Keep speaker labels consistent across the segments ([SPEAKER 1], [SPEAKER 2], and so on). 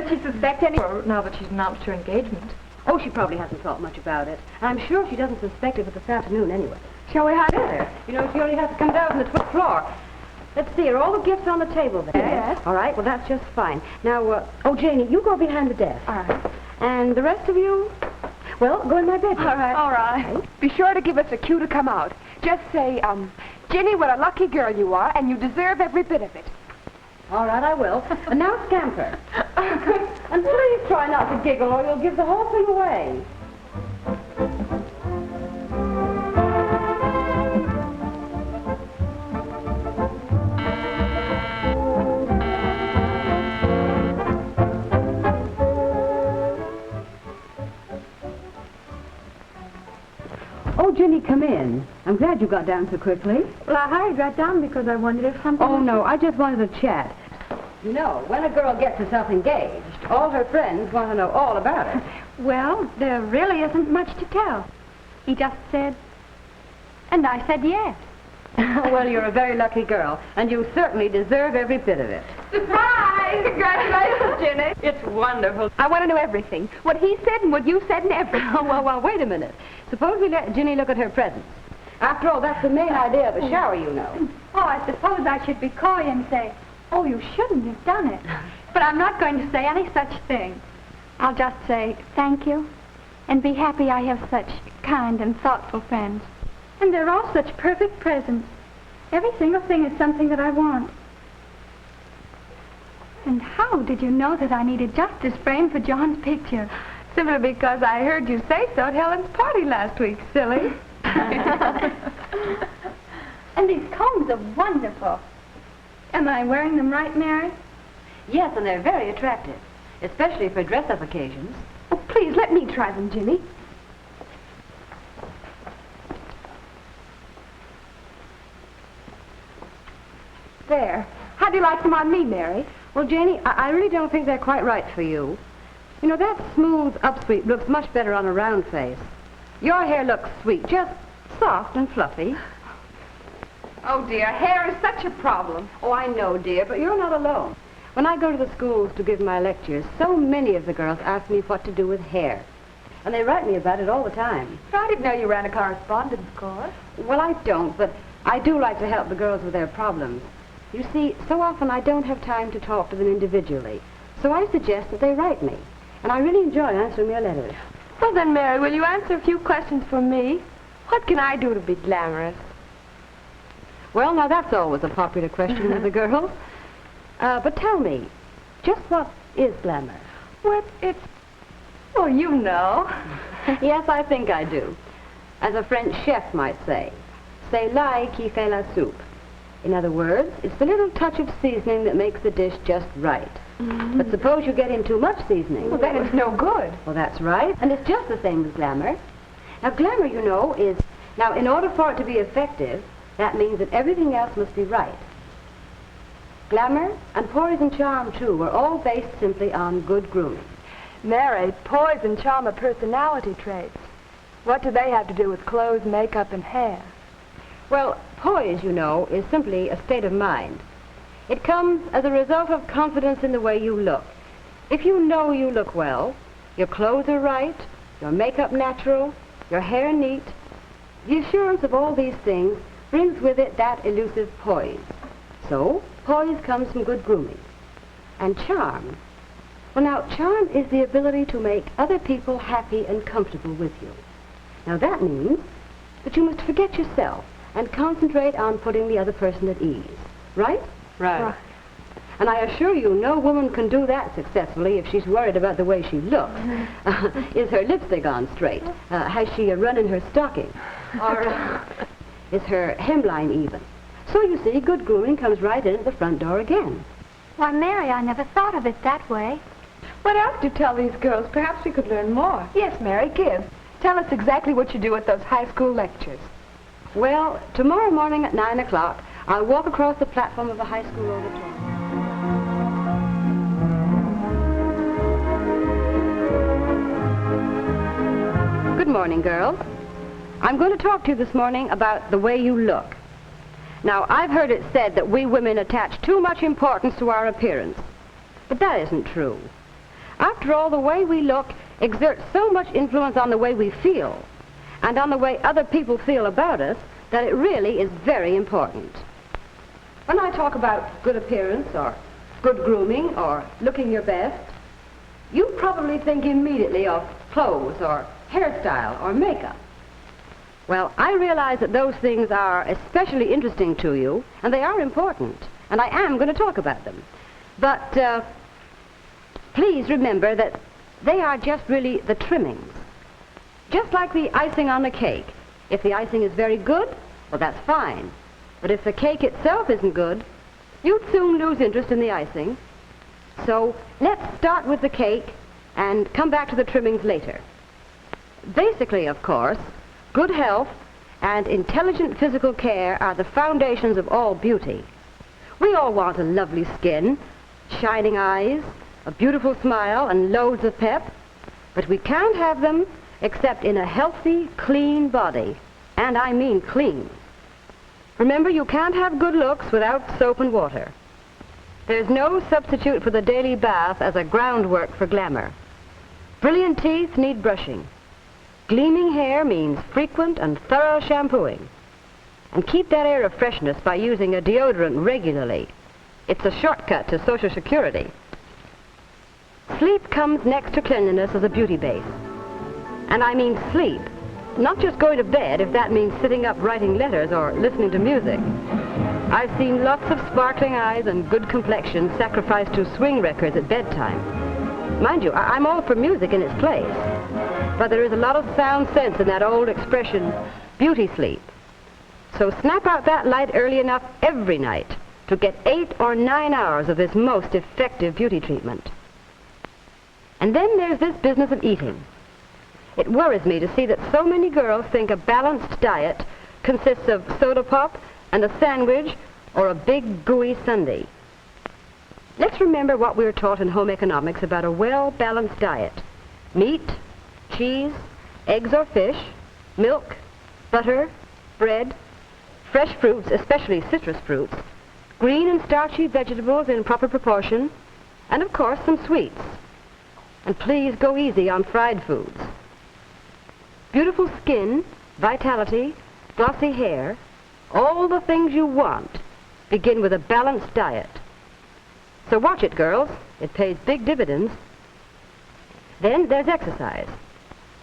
[SPEAKER 1] Does she suspect any... now that she's announced her engagement?
[SPEAKER 2] Oh, she probably hasn't thought much about it. I'm sure she doesn't suspect it this afternoon anyway.
[SPEAKER 1] Shall we hide
[SPEAKER 2] There. You know, she only has to come down from the 12th floor. Let's see, are all the gifts on the table there?
[SPEAKER 1] Yes.
[SPEAKER 2] All right, well, that's just fine. Now, oh, Janie, you go behind the desk.
[SPEAKER 1] All right.
[SPEAKER 2] And the rest of you, well, go in my bedroom.
[SPEAKER 1] All right. All right. Be sure to give us a cue to come out. Just say, Ginny, what a lucky girl you are, and you deserve every bit of it.
[SPEAKER 2] All right, I will. And now scamper. And please try not to giggle or you'll give the whole thing away. Oh, Ginny, come in. I'm glad you got down so quickly.
[SPEAKER 1] Well, I hurried right down because I wondered if something...
[SPEAKER 2] Oh, no, I just wanted to chat. You know, when a girl gets herself engaged, all her friends want to know all about it.
[SPEAKER 3] Well, there really isn't much to tell. He just said, and I said yes.
[SPEAKER 2] Well, you're a very lucky girl, and you certainly deserve every bit of it.
[SPEAKER 1] Surprise! Congratulations, Ginny. It's wonderful. I want to know everything. What he said and what you said and everything.
[SPEAKER 2] Oh, well, wait a minute. Suppose we let Ginny look at her presents. After all, that's the main idea of a shower, you know.
[SPEAKER 3] Oh, I suppose I should be coy and say, oh, you shouldn't have done it. But I'm not going to say any such thing. I'll just say thank you and be happy I have such kind and thoughtful friends. And they're all such perfect presents. Every single thing is something that I want. And how did you know that I needed just this frame for John's picture?
[SPEAKER 1] Simply because I heard you say so at Helen's party last week, silly.
[SPEAKER 3] And these combs are wonderful. Am I wearing them right, Mary?
[SPEAKER 2] Yes, and they're very attractive, especially for dress-up occasions.
[SPEAKER 1] Oh, please, let me try them, Ginny. There. How do you like them on me, Mary?
[SPEAKER 2] Well, Janie, I really don't think they're quite right for you. You know, that smooth upsweep looks much better on a round face. Your hair looks sweet, just soft and fluffy.
[SPEAKER 1] Oh, dear, hair is such a problem.
[SPEAKER 2] Oh, I know, dear, but you're not alone. When I go to the schools to give my lectures, so many of the girls ask me what to do with hair. And they write me about it all the time.
[SPEAKER 1] I didn't know you ran a correspondence course.
[SPEAKER 2] Well, I don't, but I do like to help the girls with their problems. You see, so often I don't have time to talk to them individually. So I suggest that they write me. And I really enjoy answering their letters.
[SPEAKER 1] Well, then, Mary, will you answer a few questions for me? What can I do to be glamorous?
[SPEAKER 2] Well, now, that's always a popular question with the girls. But tell me, just what is glamour?
[SPEAKER 1] Well, it's... Oh, you know.
[SPEAKER 2] Yes, I think I do. As a French chef might say, c'est l'ail qui fait la soupe. In other words, it's the little touch of seasoning that makes the dish just right. Mm-hmm. But suppose you get in too much seasoning.
[SPEAKER 1] Well, then it's no good.
[SPEAKER 2] Well, that's right. And it's just the same as glamour. Now, glamour, you know, is... Now, in order for it to be effective, that means that everything else must be right. Glamour and poise and charm, too, are all based simply on good grooming.
[SPEAKER 1] Mary, poise and charm are personality traits. What do they have to do with clothes, makeup, and hair?
[SPEAKER 2] Well, poise, you know, is simply a state of mind. It comes as a result of confidence in the way you look. If you know you look well, your clothes are right, your makeup natural, your hair neat, the assurance of all these things brings with it that elusive poise. So, poise comes from good grooming. And charm. Well, now, charm is the ability to make other people happy and comfortable with you. Now, that means that you must forget yourself and concentrate on putting the other person at ease. Right?
[SPEAKER 1] Right.
[SPEAKER 2] And I assure you, no woman can do that successfully if she's worried about the way she looks. Is her lipstick on straight? Has she a run in her stocking? Or is her hemline even? So you see, good grooming comes right in at the front door again.
[SPEAKER 3] Why, Mary, I never thought of it that way.
[SPEAKER 1] What else do you tell these girls? Perhaps we could learn more. Yes, Mary, give. Tell us exactly what you do at those high school lectures.
[SPEAKER 2] Well, tomorrow morning at 9 o'clock, I'll walk across the platform of the high school auditorium. Good morning, girls. I'm going to talk to you this morning about the way you look. Now, I've heard it said that we women attach too much importance to our appearance. But that isn't true. After all, the way we look exerts so much influence on the way we feel and on the way other people feel about us that it really is very important. When I talk about good appearance or good grooming or looking your best, you probably think immediately of clothes or hairstyle or makeup. Well, I realize that those things are especially interesting to you, and they are important, and I am going to talk about them. But please remember that they are just really the trimmings. Just like the icing on the cake. If the icing is very good, well, that's fine. But if the cake itself isn't good, you'd soon lose interest in the icing. So let's start with the cake and come back to the trimmings later. Basically, of course, good health and intelligent physical care are the foundations of all beauty. We all want a lovely skin, shining eyes, a beautiful smile, and loads of pep, but we can't have them except in a healthy, clean body, and I mean clean. Remember, you can't have good looks without soap and water. There's no substitute for the daily bath as a groundwork for glamour. Brilliant teeth need brushing. Gleaming hair means frequent and thorough shampooing. And keep that air of freshness by using a deodorant regularly. It's a shortcut to Social Security. Sleep comes next to cleanliness as a beauty base. And I mean sleep, not just going to bed if that means sitting up writing letters or listening to music. I've seen lots of sparkling eyes and good complexion sacrificed to swing records at bedtime. Mind you, I'm all for music in its place, but there is a lot of sound sense in that old expression, beauty sleep. So snap out that light early enough every night to get 8 or 9 hours of this most effective beauty treatment. And then there's this business of eating. It worries me to see that so many girls think a balanced diet consists of soda pop and a sandwich or a big gooey sundae. Let's remember what we were taught in home economics about a well-balanced diet. Meat, cheese, eggs or fish, milk, butter, bread, fresh fruits, especially citrus fruits, green and starchy vegetables in proper proportion, and of course some sweets. And please go easy on fried foods. Beautiful skin, vitality, glossy hair, all the things you want begin with a balanced diet. So watch it, girls. It pays big dividends. Then there's exercise,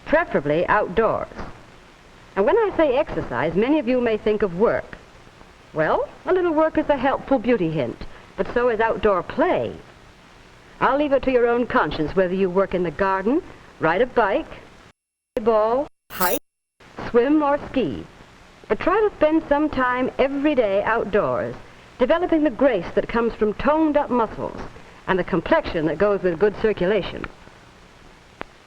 [SPEAKER 2] preferably outdoors. And when I say exercise, many of you may think of work. Well, a little work is a helpful beauty hint, but so is outdoor play. I'll leave it to your own conscience whether you work in the garden, ride a bike, play ball, hike, swim, or ski. But try to spend some time every day outdoors, developing the grace that comes from toned-up muscles and the complexion that goes with good circulation.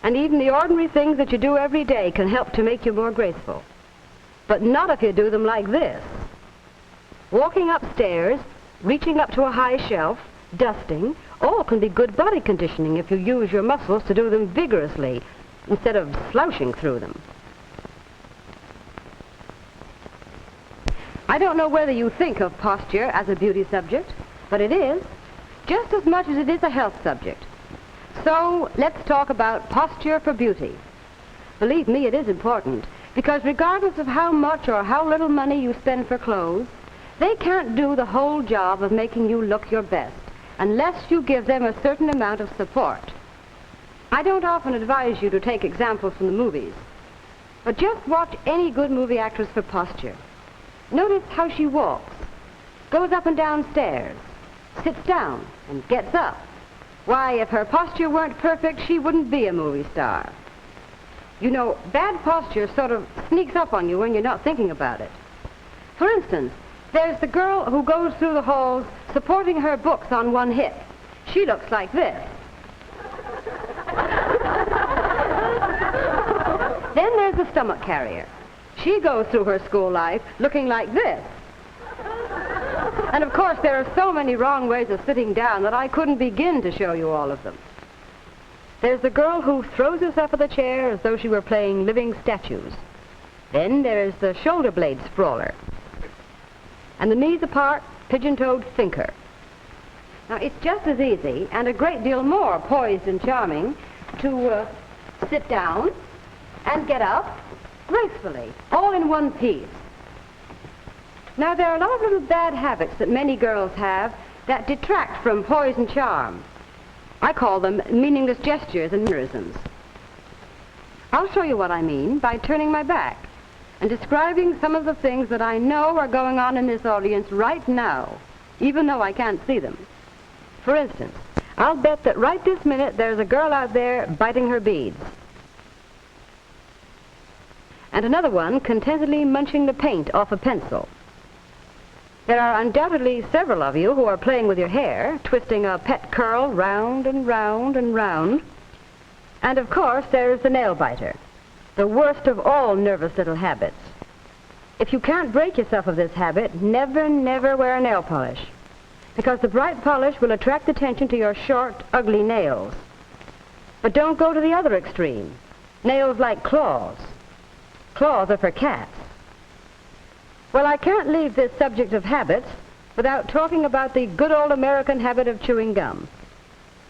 [SPEAKER 2] And even the ordinary things that you do every day can help to make you more graceful. But not if you do them like this. Walking upstairs, reaching up to a high shelf, dusting, all can be good body conditioning if you use your muscles to do them vigorously instead of slouching through them. I don't know whether you think of posture as a beauty subject, but it is, just as much as it is a health subject. So let's talk about posture for beauty. Believe me, it is important, because regardless of how much or how little money you spend for clothes, they can't do the whole job of making you look your best unless you give them a certain amount of support. I don't often advise you to take examples from the movies, but just watch any good movie actress for posture. Notice how she walks, goes up and down stairs, sits down, and gets up. Why, if her posture weren't perfect, she wouldn't be a movie star. You know, bad posture sort of sneaks up on you when you're not thinking about it. For instance, there's the girl who goes through the halls supporting her books on one hip. She looks like this. Then there's the stomach carrier. She goes through her school life looking like this. And of course, there are so many wrong ways of sitting down that I couldn't begin to show you all of them. There's the girl who throws herself at the chair as though she were playing living statues. Then there's the shoulder blade sprawler. And the knees apart, pigeon-toed thinker. Now, it's just as easy and a great deal more poised and charming to sit down and get up gracefully, all in one piece. Now, there are a lot of little bad habits that many girls have that detract from poise and charm. I call them meaningless gestures and mannerisms. I'll show you what I mean by turning my back and describing some of the things that I know are going on in this audience right now, even though I can't see them. For instance, I'll bet that right this minute there's a girl out there biting her beads. And another one contentedly munching the paint off a pencil. There are undoubtedly several of you who are playing with your hair, twisting a pet curl round and round and round. And of course, there's the nail biter, the worst of all nervous little habits. If you can't break yourself of this habit, never, never wear nail polish, because the bright polish will attract attention to your short, ugly nails. But don't go to the other extreme. Nails like claws. Claws are for cats. Well, I can't leave this subject of habits without talking about the good old American habit of chewing gum.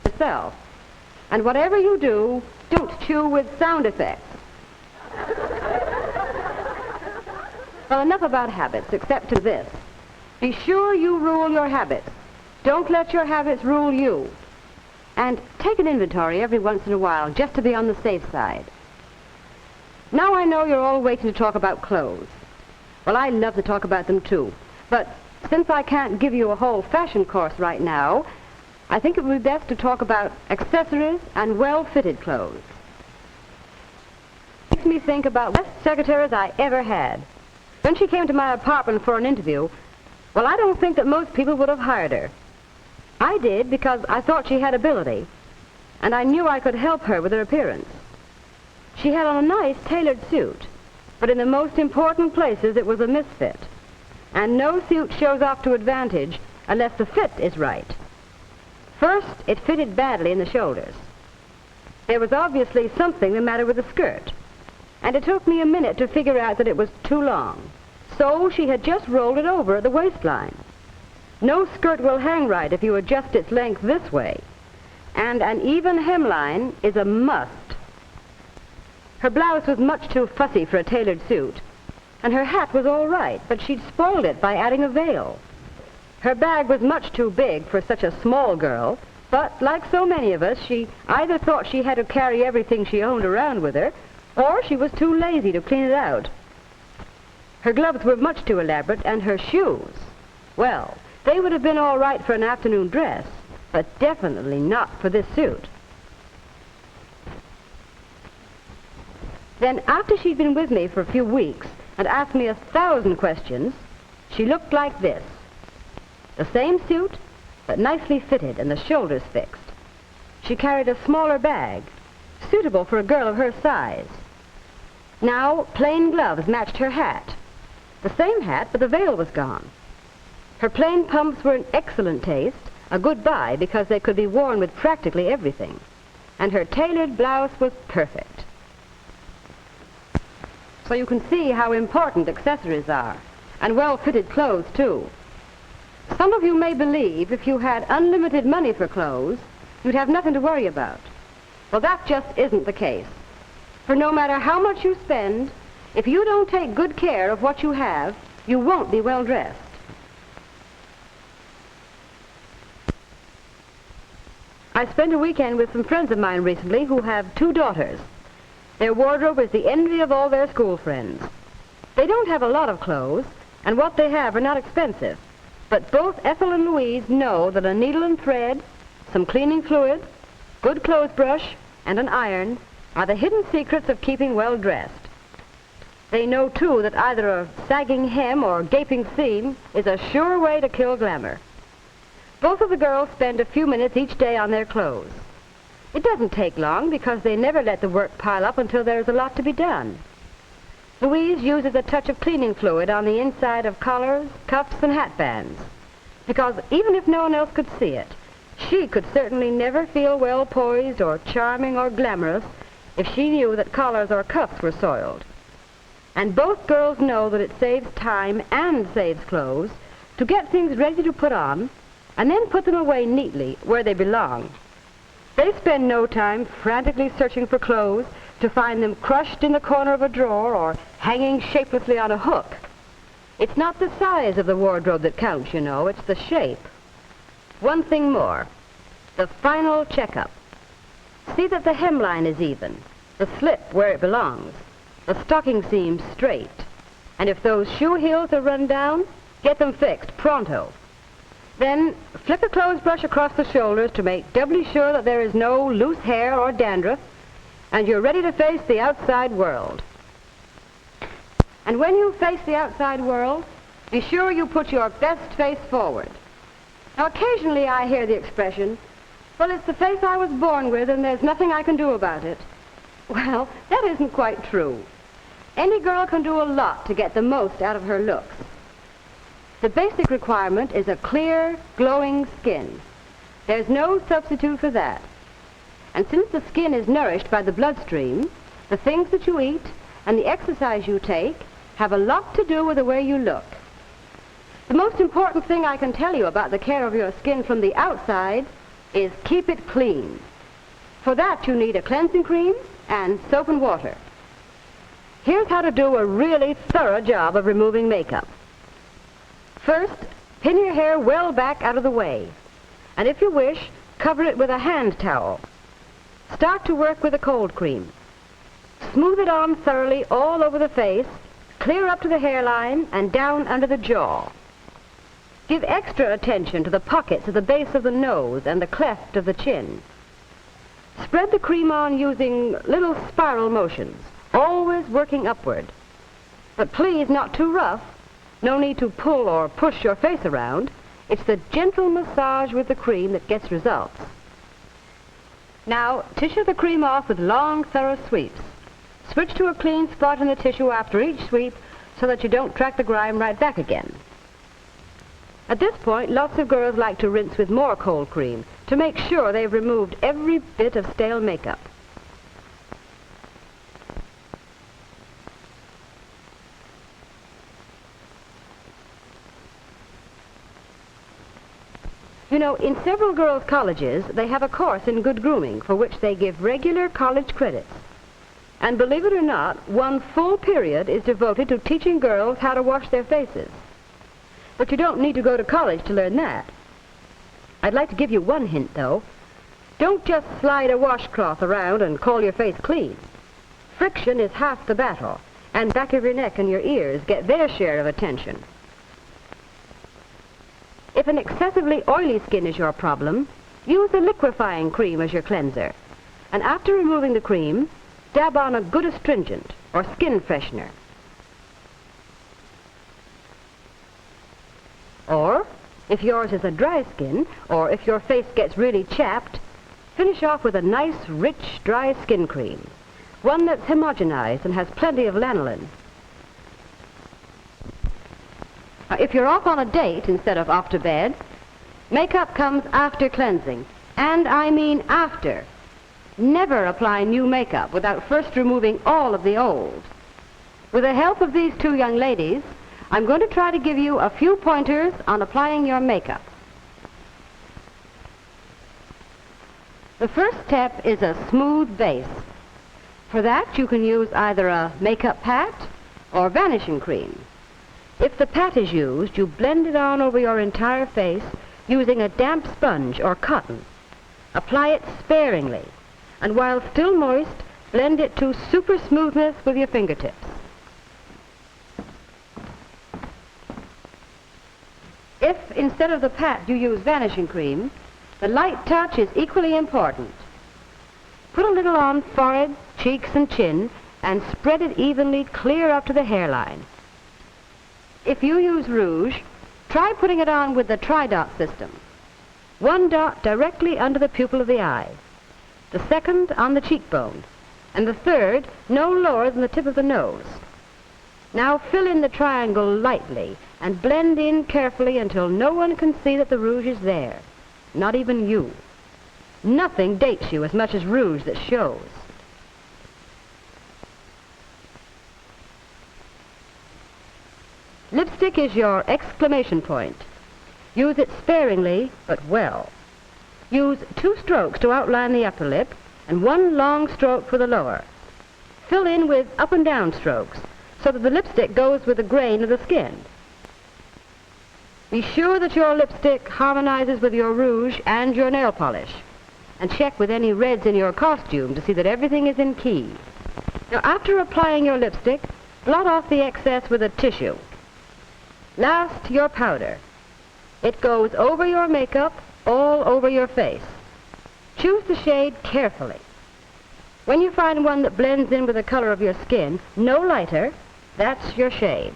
[SPEAKER 2] Yourself. And whatever you do, don't chew with sound effects. Well, enough about habits, except to this. Be sure you rule your habits. Don't let your habits rule you. And take an inventory every once in a while, just to be on the safe side. Now I know you're all waiting to talk about clothes. Well, I love to talk about them too. But since I can't give you a whole fashion course right now, I think it would be best to talk about accessories and well-fitted clothes. It makes me think about the best secretaries I ever had. When she came to my apartment for an interview, well, I don't think that most people would have hired her. I did because I thought she had ability, and I knew I could help her with her appearance. She had on a nice tailored suit, but in the most important places it was a misfit. And no suit shows off to advantage unless the fit is right. First, it fitted badly in the shoulders. There was obviously something the matter with the skirt, and it took me a minute to figure out that it was too long. So she had just rolled it over at the waistline. No skirt will hang right if you adjust its length this way, and an even hemline is a must. Her blouse was much too fussy for a tailored suit, and her hat was all right, but she'd spoiled it by adding a veil. Her bag was much too big for such a small girl, but like so many of us, she either thought she had to carry everything she owned around with her, or she was too lazy to clean it out. Her gloves were much too elaborate, and her shoes, well, they would have been all right for an afternoon dress, but definitely not for this suit. Then, after she'd been with me for a few weeks and asked me 1,000 questions, she looked like this. The same suit, but nicely fitted and the shoulders fixed. She carried a smaller bag, suitable for a girl of her size. Now, plain gloves matched her hat. The same hat, but the veil was gone. Her plain pumps were in excellent taste, a good buy because they could be worn with practically everything. And her tailored blouse was perfect. So you can see how important accessories are, and well-fitted clothes, too. Some of you may believe if you had unlimited money for clothes, you'd have nothing to worry about. Well, that just isn't the case. For no matter how much you spend, if you don't take good care of what you have, you won't be well dressed. I spent a weekend with some friends of mine recently who have 2 daughters. Their wardrobe is the envy of all their school friends. They don't have a lot of clothes, and what they have are not expensive. But both Ethel and Louise know that a needle and thread, some cleaning fluid, good clothes brush, and an iron are the hidden secrets of keeping well dressed. They know, too, that either a sagging hem or gaping seam is a sure way to kill glamour. Both of the girls spend a few minutes each day on their clothes. It doesn't take long because they never let the work pile up until there's a lot to be done. Louise uses a touch of cleaning fluid on the inside of collars, cuffs, and hat bands, because even if no one else could see it, she could certainly never feel well poised or charming or glamorous if she knew that collars or cuffs were soiled. And both girls know that it saves time and saves clothes to get things ready to put on and then put them away neatly where they belong. They spend no time frantically searching for clothes to find them crushed in the corner of a drawer or hanging shapelessly on a hook. It's not the size of the wardrobe that counts, you know, it's the shape. One thing more, the final checkup. See that the hemline is even, the slip where it belongs, the stocking seams straight, and if those shoe heels are run down, get them fixed pronto. Then flick a clothes brush across the shoulders to make doubly sure that there is no loose hair or dandruff, and you're ready to face the outside world. And when you face the outside world, be sure you put your best face forward. Now, occasionally I hear the expression, well, it's the face I was born with and there's nothing I can do about it. Well, that isn't quite true. Any girl can do a lot to get the most out of her looks. The basic requirement is a clear, glowing skin. There's no substitute for that. And since the skin is nourished by the bloodstream, the things that you eat and the exercise you take have a lot to do with the way you look. The most important thing I can tell you about the care of your skin from the outside is keep it clean. For that you need a cleansing cream and soap and water. Here's how to do a really thorough job of removing makeup. First, pin your hair well back out of the way, and if you wish, cover it with a hand towel. Start to work with a cold cream. Smooth it on thoroughly all over the face, clear up to the hairline and down under the jaw. Give extra attention to the pockets at the base of the nose and the cleft of the chin. Spread the cream on using little spiral motions, always working upward. But please, not too rough. No need to pull or push your face around. It's the gentle massage with the cream that gets results. Now, tissue the cream off with long, thorough sweeps. Switch to a clean spot in the tissue after each sweep so that you don't track the grime right back again. At this point, lots of girls like to rinse with more cold cream to make sure they've removed every bit of stale makeup. You know, in several girls' colleges, they have a course in good grooming for which they give regular college credits. And believe it or not, one full period is devoted to teaching girls how to wash their faces. But you don't need to go to college to learn that. I'd like to give you one hint, though. Don't just slide a washcloth around and call your face clean. Friction is half the battle, and back of your neck and your ears get their share of attention. If an excessively oily skin is your problem, use a liquefying cream as your cleanser. And after removing the cream, dab on a good astringent or skin freshener. Or, if yours is a dry skin, or if your face gets really chapped, finish off with a nice, rich, dry skin cream. One that's homogenized and has plenty of lanolin. If you're off on a date instead of off to bed, makeup comes after cleansing. And I mean after. Never apply new makeup without first removing all of the old. With the help of these two young ladies, I'm going to try to give you a few pointers on applying your makeup. The first step is a smooth base. For that, you can use either a makeup pat or vanishing cream. If the pat is used, you blend it on over your entire face using a damp sponge or cotton. Apply it sparingly, and while still moist, blend it to super smoothness with your fingertips. If, instead of the pat, you use vanishing cream, the light touch is equally important. Put a little on forehead, cheeks, and chin, and spread it evenly clear up to the hairline. If you use rouge, try putting it on with the tri-dot system. One dot directly under the pupil of the eye, the second on the cheekbone, and the third no lower than the tip of the nose. Now fill in the triangle lightly and blend in carefully until no one can see that the rouge is there, not even you. Nothing dates you as much as rouge that shows. Lipstick is your exclamation point. Use it sparingly, but well. Use 2 strokes to outline the upper lip and 1 long stroke for the lower. Fill in with up and down strokes so that the lipstick goes with the grain of the skin. Be sure that your lipstick harmonizes with your rouge and your nail polish, and check with any reds in your costume to see that everything is in key. Now, after applying your lipstick, blot off the excess with a tissue. Last, your powder. It goes over your makeup, all over your face. Choose the shade carefully. When you find one that blends in with the color of your skin, no lighter, that's your shade.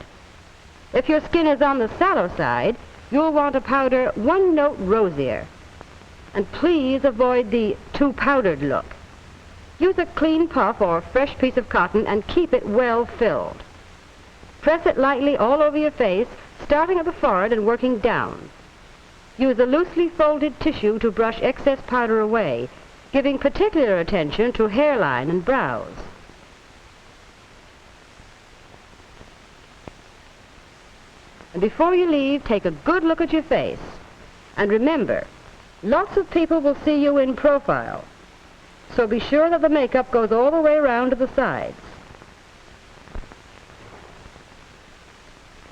[SPEAKER 2] If your skin is on the sallow side, you'll want a powder 1 note rosier. And please avoid the too powdered look. Use a clean puff or fresh piece of cotton and keep it well filled. Press it lightly all over your face, starting at the forehead and working down. Use a loosely folded tissue to brush excess powder away, giving particular attention to hairline and brows. And before you leave, take a good look at your face. And remember, lots of people will see you in profile, so be sure that the makeup goes all the way around to the sides.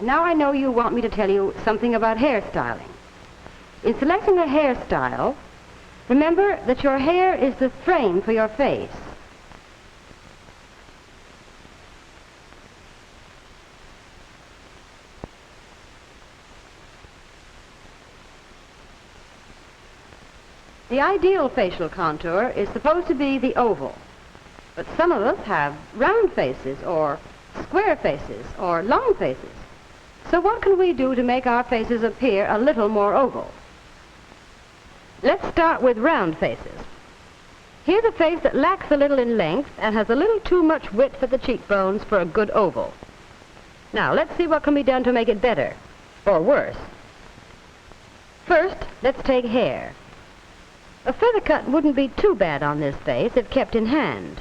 [SPEAKER 2] Now I know you want me to tell you something about hairstyling. In selecting a hairstyle, remember that your hair is the frame for your face. The ideal facial contour is supposed to be the oval, but some of us have round faces or square faces or long faces. So what can we do to make our faces appear a little more oval? Let's start with round faces. Here's a face that lacks a little in length and has a little too much width at the cheekbones for a good oval. Now, let's see what can be done to make it better, or worse. First, let's take hair. A feather cut wouldn't be too bad on this face if kept in hand,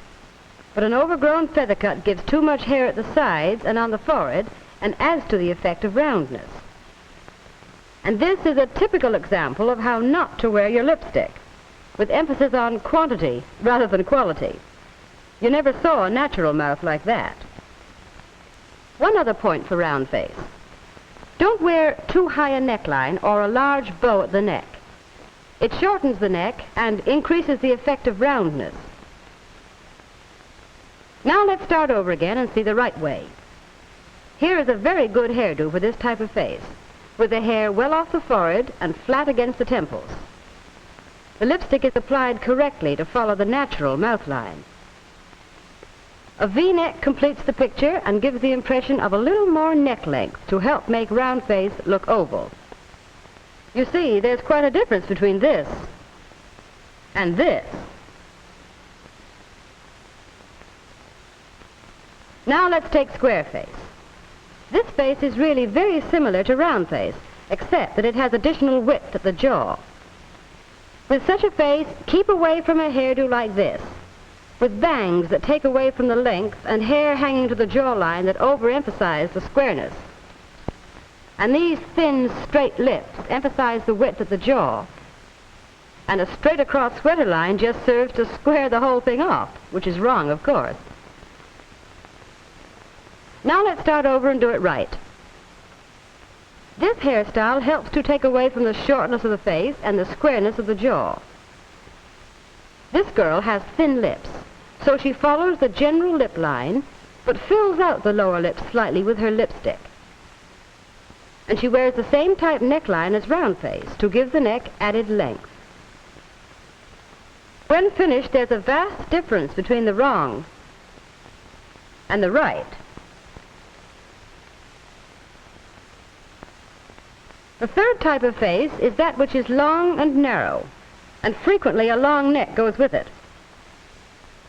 [SPEAKER 2] but an overgrown feather cut gives too much hair at the sides and on the forehead and adds to the effect of roundness. And this is a typical example of how not to wear your lipstick, with emphasis on quantity rather than quality. You never saw a natural mouth like that. One other point for round face. Don't wear too high a neckline or a large bow at the neck. It shortens the neck and increases the effect of roundness. Now let's start over again and see the right way. Here is a very good hairdo for this type of face, with the hair well off the forehead and flat against the temples. The lipstick is applied correctly to follow the natural mouth line. A V-neck completes the picture and gives the impression of a little more neck length to help make round face look oval. You see, there's quite a difference between this and this. Now let's take square face. This face is really very similar to round face, except that it has additional width at the jaw. With such a face, keep away from a hairdo like this, with bangs that take away from the length and hair hanging to the jawline that overemphasize the squareness. And these thin, straight lips emphasize the width at the jaw, and a straight-across sweater line just serves to square the whole thing off, which is wrong, of course. Now let's start over and do it right. This hairstyle helps to take away from the shortness of the face and the squareness of the jaw. This girl has thin lips, so she follows the general lip line, but fills out the lower lip slightly with her lipstick. And she wears the same type neckline as round face to give the neck added length. When finished, there's a vast difference between the wrong and the right. The third type of face is that which is long and narrow, and frequently a long neck goes with it.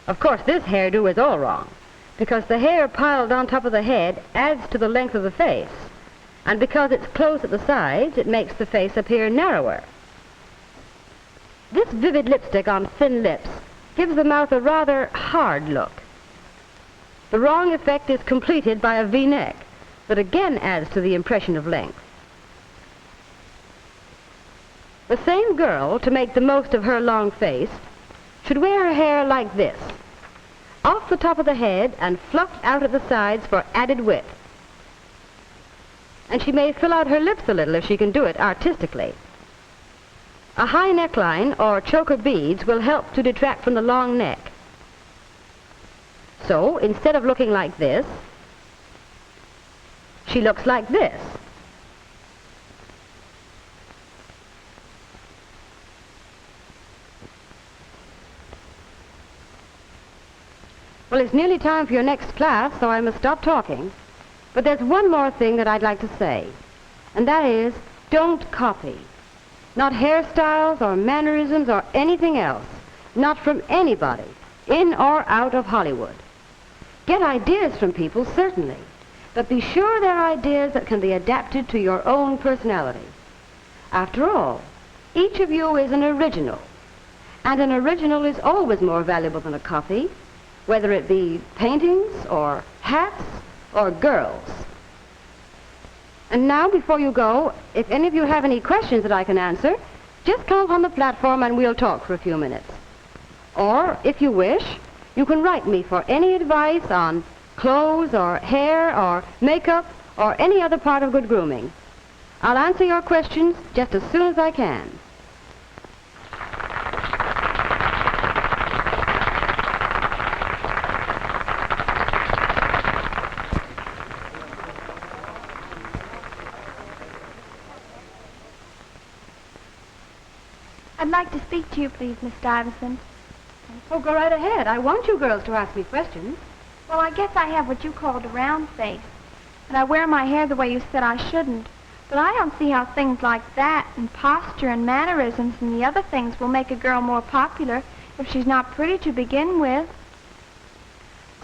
[SPEAKER 2] Of course, this hairdo is all wrong, because the hair piled on top of the head adds to the length of the face, and because it's close at the sides, it makes the face appear narrower. This vivid lipstick on thin lips gives the mouth a rather hard look. The wrong effect is completed by a V-neck that again adds to the impression of length. The same girl, to make the most of her long face, should wear her hair like this, off the top of the head and fluffed out at the sides for added width. And she may fill out her lips a little if she can do it artistically. A high neckline or choker beads will help to detract from the long neck. So, instead of looking like this, she looks like this. Well, it's nearly time for your next class, so I must stop talking. But there's one more thing that I'd like to say, and that is, don't copy. Not hairstyles or mannerisms or anything else. Not from anybody, in or out of Hollywood. Get ideas from people, certainly, but be sure they're ideas that can be adapted to your own personality. After all, each of you is an original, and an original is always more valuable than a copy, whether it be paintings or hats or girls. And now, before you go, if any of you have any questions that I can answer, just come up on the platform and we'll talk for a few minutes. Or, if you wish, you can write me for any advice on clothes or hair or makeup or any other part of good grooming. I'll answer your questions just as soon as I can.
[SPEAKER 3] I'd like to speak to you, please, Miss Stuyvesant.
[SPEAKER 2] Oh, go right ahead. I want you girls to ask me questions.
[SPEAKER 3] Well, I guess I have what you called a round face. And I wear my hair the way you said I shouldn't. But I don't see how things like that and posture and mannerisms and the other things will make a girl more popular if she's not pretty to begin with.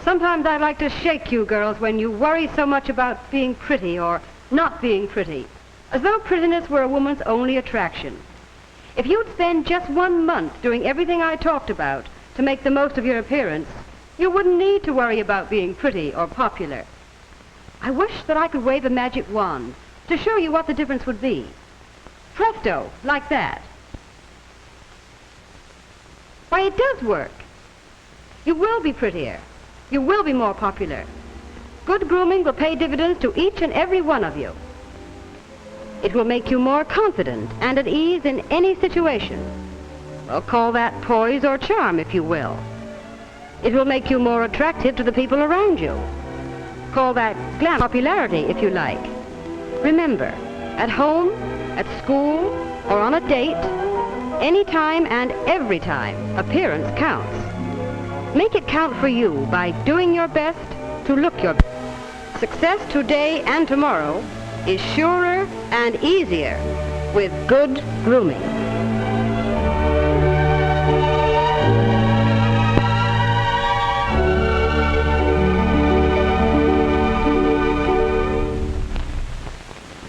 [SPEAKER 2] Sometimes I'd like to shake you girls when you worry so much about being pretty or not being pretty, as though prettiness were a woman's only attraction. If you'd spend just 1 month doing everything I talked about to make the most of your appearance, you wouldn't need to worry about being pretty or popular. I wish that I could wave a magic wand to show you what the difference would be. Presto, like that. Why, it does work. You will be prettier. You will be more popular. Good grooming will pay dividends to each and every one of you. It will make you more confident and at ease in any situation. Well, call that poise or charm, if you will. It will make you more attractive to the people around you. Call that glam popularity, if you like. Remember, at home, at school, or on a date, any time and every time, appearance counts. Make it count for you by doing your best to look your best. Success today and tomorrow is surer and easier with good grooming.